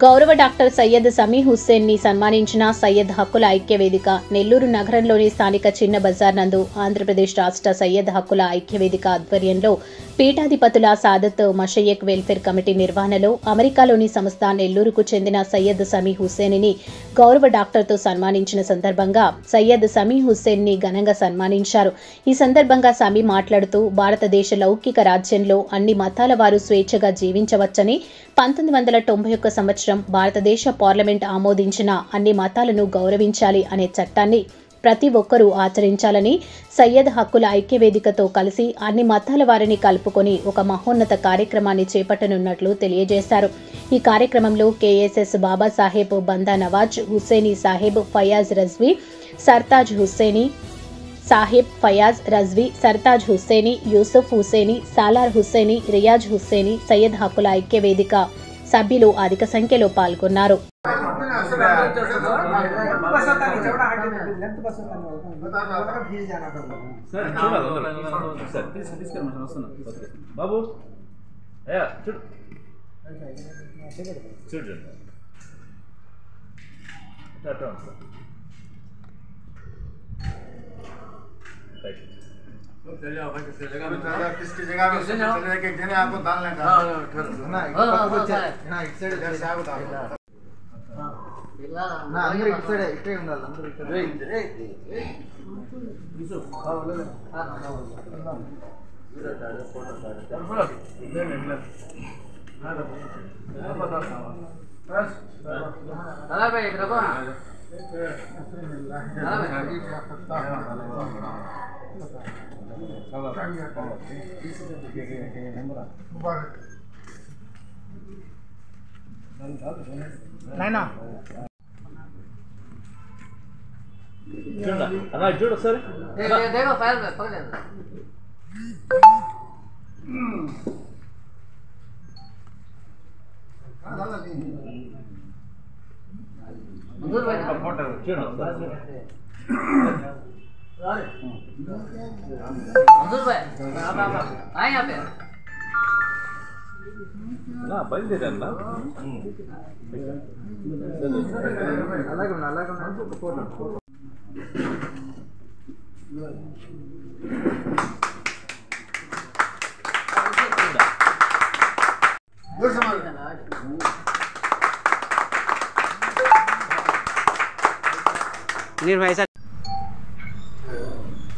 గౌరవ డాక్టర్ సయ్యద్ సమీ హుస్సేన్ ని సన్మానించిన సయ్యద్ హక్కుల ఐక్య వేదిక నెల్లూరు నగరంలోని స్థానిక చిన్న బజార్ నందు ఆంధ్రప్రదేశ్ రాష్ట్ర సయ్యద్ హక్కుల ఐక్య వేదిక ఆధ్వర్యంలో పీఠాధిపతుల సాదత్ మషయ్యక్ వెల్ఫేర్ కమిటీ నిర్వహణలో అమెరికాలోని సంస్థ నెల్లూరుకు చెందిన సయ్యద్ సమీ హుస్సేన్ ని గౌరవ డాక్టర్తో సన్మానించిన సందర్భంగా సయ్యద్ సమీ హుస్సేన్ ని ఘనంగా సన్మానించారు. ఈ సందర్భంగా సమీ మాట్లాడుతూ భారతదేశ లౌకిక రాజ్యంలో అన్ని మతాల వారు స్వేచ్ఛగా జీవించవచ్చని 1991 సంవత్సరం భారతదేశ పార్లమెంట్ ఆమోదించిన అన్ని మతాలను గౌరవించాలి అనే చట్టాన్ని ప్రతి ఒక్కరూ ఆచరించాలని సయ్యద్ హక్కుల ఐక్యవేదికతో కలిసి అన్ని మతాల వారిని కలుపుకొని ఒక మహోన్నత కార్యక్రమాన్ని చేపట్టనున్నట్లు తెలియజేశారు. ఈ కార్యక్రమంలో కేఎస్ఎస్ బాబాసాహెబ్ బందా నవాజ్ హుస్సేనీ సాహెబ్ ఫయాజ్ రజ్వీ సర్తాజ్ హుస్సేనీ సాహెబ్ ఫయాజ్ రజ్వీ సర్తాజ్ హుస్సేనీ యూసుఫ్ హుస్సేనీ సాలార్ హుస్సేనీ రియాజ్ హుస్సేనీ సయ్యద్ హక్కుల ఐక్యవేదిక సభ్యులు అధిక సంఖ్యలో పాల్గొన్నారు. किसकी जगह पे एक जने आपको दान लेगा ना ना अंदर इकडे ఉండాలి అందరూ ఇక్కడే యూసుఫ్ కావాలి ఫోటో అలా బై ఇక్కడ బా నైనా అలా చూడు సరే देखो फाइल में पकड़ ले मंजूर भाई फोटो చూడు मंजूर भाई आए यहाँ पे ना బయలుదేరన్నా అలాగే ఫోటో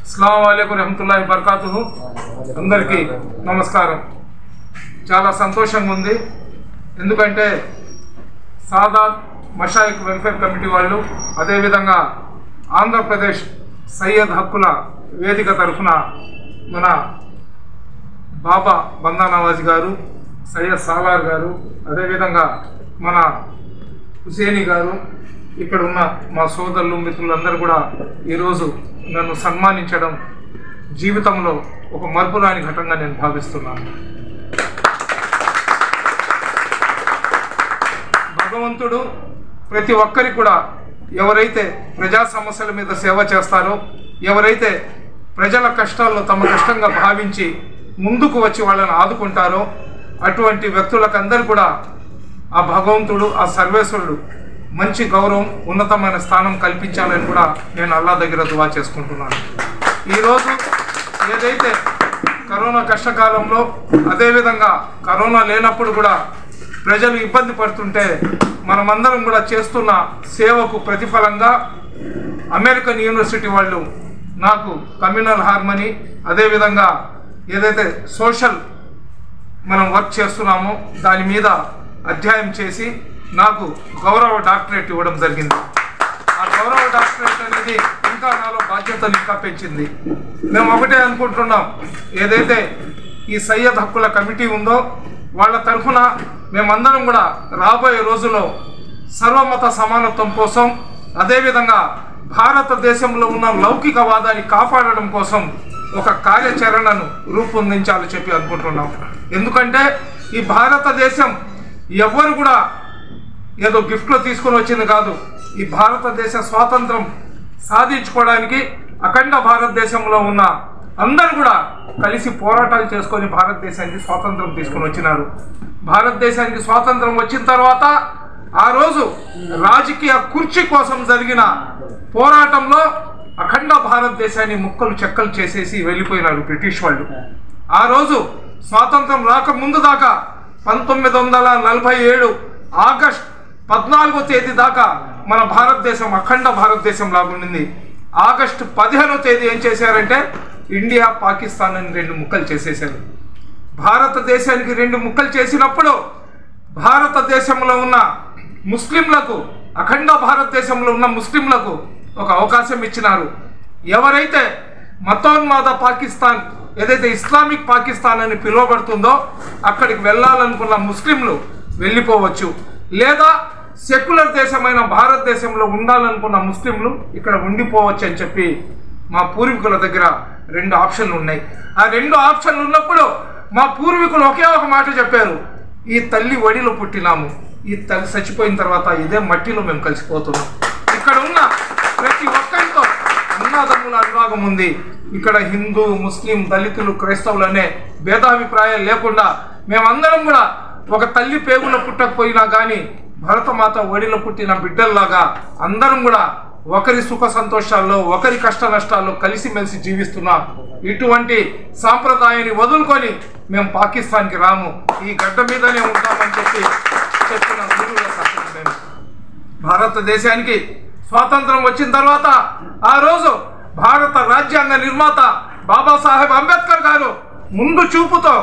అస్సలాము అలైకుం రహమతుల్లాహి బరకాతుహు. అందరికీ నమస్కారం. చాలా సంతోషంగా ఉంది. ఎందుకంటే సాదాత్ మషాయిక్ వెల్ఫేర్ కమిటీ వాళ్ళు అదేవిధంగా ఆంధ్రప్రదేశ్ సయ్యద్ హక్కుల వేదిక తరఫున మన బాబా బందా నవాజ్ గారు, సయ్యద్ సాలార్ గారు, అదేవిధంగా మన హుసేనీ గారు, ఇక్కడ ఉన్న మా సోదరులు మిత్రులందరూ కూడా ఈరోజు నన్ను సన్మానించడం జీవితంలో ఒక మరపురాని ఘటనగా నేను భావిస్తున్నాను. భగవంతుడు ప్రతి ఒక్కరికి కూడా ఎవరైతే ప్రజా సమస్యల మీద సేవ చేస్తారో, ఎవరైతే ప్రజల కష్టాల్లో తమ కష్టంగా భావించి ముందుకు వచ్చి వాళ్ళని ఆదుకుంటారో అటువంటి వ్యక్తులకందరూ కూడా ఆ భగవంతుడు, ఆ సర్వేశ్వరుడు మంచి గౌరవం, ఉన్నతమైన స్థానం కల్పించాలని కూడా నేను అల్లా దగ్గర దువా చేసుకుంటున్నాను. ఈరోజు ఏదైతే కరోనా కష్టకాలంలో, అదేవిధంగా కరోనా లేనప్పుడు కూడా ప్రజలు ఇబ్బంది పడుతుంటే మనమందరం కూడా చేస్తున్న సేవకు ప్రతిఫలంగా అమెరికన్ యూనివర్సిటీ వాళ్ళు నాకు కమ్యూనల్ హార్మనీ, అదేవిధంగా ఏదైతే సోషల్ మనం వర్క్ చేస్తున్నామో దాని మీద అధ్యయనం చేసి నాకు గౌరవ డాక్టరేట్ ఇవ్వడం జరిగింది. ఆ గౌరవ డాక్టరేట్ అనేది ఇంకా నాలో బాధ్యతలు ఇంకా పెంచింది. మేము ఒకటే అనుకుంటున్నాం, ఏదైతే ఈ సయ్యద్ హక్కుల కమిటీ ఉందో వాళ్ళ తరఫున మేమందరం కూడా రాబోయే రోజుల్లో సర్వమత సమానత్వం కోసం, అదేవిధంగా భారతదేశంలో ఉన్న లౌకికవాదాన్ని కాపాడడం కోసం ఒక కార్యాచరణను రూపొందించాలని చెప్పి అనుకుంటున్నాం. ఎందుకంటే ఈ భారతదేశం ఎవ్వరు కూడా ఏదో గిఫ్ట్లో తీసుకొని వచ్చింది కాదు. ఈ భారతదేశ స్వాతంత్రం సాధించుకోవడానికి అఖండ భారతదేశంలో ఉన్న అందరూ కూడా కలిసి పోరాటాలు చేసుకొని భారతదేశానికి స్వాతంత్రం తీసుకొని వచ్చినారు. భారతదేశానికి స్వాతంత్రం వచ్చిన తర్వాత ఆ రోజు రాజకీయ కుర్చీ కోసం జరిగిన పోరాటంలో అఖండ భారతదేశాన్ని ముక్కలు చెక్కలు చేసేసి వెళ్ళిపోయినారు బ్రిటిష్ వాళ్ళు. ఆ రోజు స్వాతంత్రం రాకముందు దాకా 1947 ఆగస్ట్ 14వ తేదీ దాకా మన భారతదేశం అఖండ భారతదేశం లాగుండింది. ఆగస్టు 15వ తేదీ ఏం చేశారంటే ఇండియా పాకిస్తాన్ అని 2 ముక్కలు చేసేశారు. భారతదేశానికి 2 ముక్కలు చేసినప్పుడు భారతదేశంలో ఉన్న ముస్లింలకు, అఖండ భారతదేశంలో ఉన్న ముస్లింలకు ఒక అవకాశం ఇచ్చినారు. ఎవరైతే మతోన్మాద పాకిస్తాన్, ఏదైతే ఇస్లామిక్ పాకిస్తాన్ అని పిలువబడుతుందో అక్కడికి వెళ్ళాలనుకున్న ముస్లింలు వెళ్ళిపోవచ్చు, లేదా సెక్యులర్ దేశమైన భారతదేశంలో ఉండాలనుకున్న ముస్లింలు ఇక్కడ ఉండిపోవచ్చు అని చెప్పి మా పూర్వీకుల దగ్గర 2 ఆప్షన్లు ఉన్నాయి. ఆ 2 ఆప్షన్లు ఉన్నప్పుడు మా పూర్వీకులు ఒకే ఒక మాట చెప్పారు, ఈ తల్లి ఒడిలో పుట్టినాము, ఈ తల్లి చచ్చిపోయిన తర్వాత ఇదే మట్టిలో మేము కలిసిపోతున్నాం. ఇక్కడ ఉన్న ప్రతి ఒక్కరితో అన్నదమ్ముల అనురాగం ఉంది. ఇక్కడ హిందూ, ముస్లిం, దళితులు, క్రైస్తవులు అనే భేదాభిప్రాయాలు లేకుండా మేమందరం కూడా ఒక తల్లి పేగులో పుట్టకపోయినా కానీ భరతమాత ఒడిలో పుట్టిన బిడ్డల్లాగా అందరం కూడా ఒకరి సుఖ సంతోషాల్లో, ఒకరి కష్ట నష్టాల్లో కలిసిమెలిసి జీవిస్తున్నాం. ఇటువంటి సాంప్రదాయాన్ని వదులుకొని మేము పాకిస్తాన్కి రాము, ఈ గడ్డ మీదనే ఉంటామని చెప్పిన మేము భారతదేశానికి స్వాతంత్రం వచ్చిన తర్వాత ఆ రోజు భారత రాజ్యాంగ నిర్మాత బాబాసాహెబ్ అంబేద్కర్ గారు ముందు చూపుతో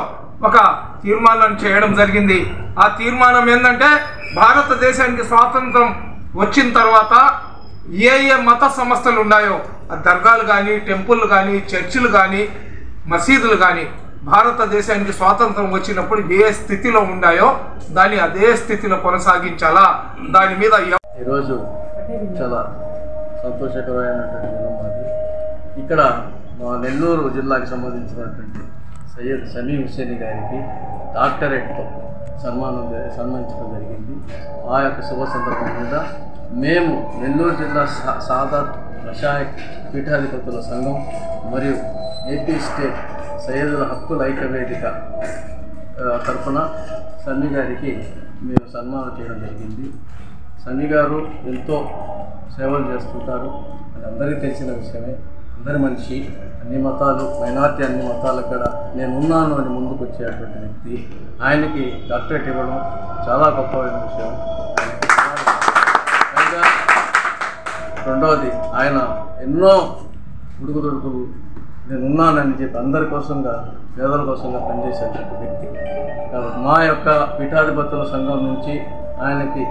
ఒక తీర్మానం చేయడం జరిగింది. ఆ తీర్మానం ఏంటంటే భారతదేశానికి స్వాతంత్రం వచ్చిన తర్వాత ఏ మత సంస్థలు ఉన్నాయో ఆ దర్గాలు కానీ, టెంపుల్ కానీ, చర్చిలు కానీ, మసీదులు కానీ భారతదేశానికి స్వాతంత్రం వచ్చినప్పుడు ఏ స్థితిలో ఉన్నాయో దాన్ని అదే స్థితిలో కొనసాగించాలా. దాని మీద ఈరోజు చాలా సంతోషకరమైనటువంటి దినం మాది. ఇక్కడ మా నెల్లూరు జిల్లాకి సంబంధించినటువంటి సయ్యద్ సమీ హుస్సేని గారికి డాక్టరేట్తో సన్మానించడం జరిగింది. ఆ యొక్క శుభ సందర్భం మీద మేము నెల్లూరు జిల్లా సాదాత్ మషాయిఖ్ పీఠాధిపతుల సంఘం మరియు ఏపీ స్టేట్ సయ్యదుల హక్కుల ఐక్య వేదిక తరఫున సమీ గారికి మేము సన్మానం చేయడం జరిగింది. సమీ గారు ఎంతో సేవలు చేస్తుంటారు, అది అందరికీ తెలిసిన విషయమే. అందరి మనిషి, అన్ని మతాలు, మైనార్టీ అన్ని మతాలు కూడా నేనున్నాను అని ముందుకు వచ్చేటువంటి వ్యక్తి. ఆయనకి డాక్టరేట్ ఇవ్వడం చాలా గొప్పమైన విషయం. పైగా రెండవది, ఆయన ఎన్నో ఉడుకుదొడుకులు నేనున్నానని చెప్పి అందరి కోసంగా, పేదల కోసంగా పనిచేసేటువంటి వ్యక్తి. కాబట్టి మా యొక్క పీఠాధిపతుల సంఘం నుంచి ఆయనకి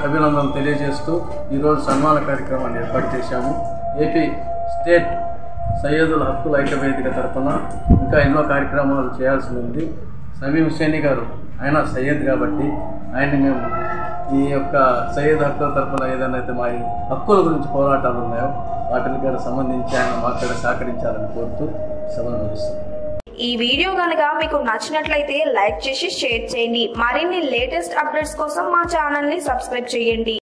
అభినందనలు తెలియజేస్తూ ఈరోజు సన్మాన కార్యక్రమాన్ని ఏర్పాటు చేశాము. ఏపీ స్టేట్ సయ్యదుల హక్కుల ఐక్య వేదిక తరఫున ఇంకా ఎన్నో కార్యక్రమాలు చేయాల్సి ఉంది. సమీ హుస్సేని గారు ఆయన సయ్యద్ కాబట్టి ఆయన్ని మేము ఈ యొక్క సయ్యద్ హక్కుల తరఫున ఏదైతే మా హక్కుల గురించి పోరాటాలు ఉన్నాయో వాటికి సంబంధించి ఆయన మాట్లాడి సహకరించాలని కోరుతూ సభను ముగిస్తున్నాం. ఈ వీడియో కనుక మీకు నచ్చినట్లయితే లైక్ చేసి షేర్ చేయండి. మరిన్ని లేటెస్ట్ అప్డేట్స్ కోసం మా ఛానల్ ని సబ్స్క్రైబ్ చేయండి.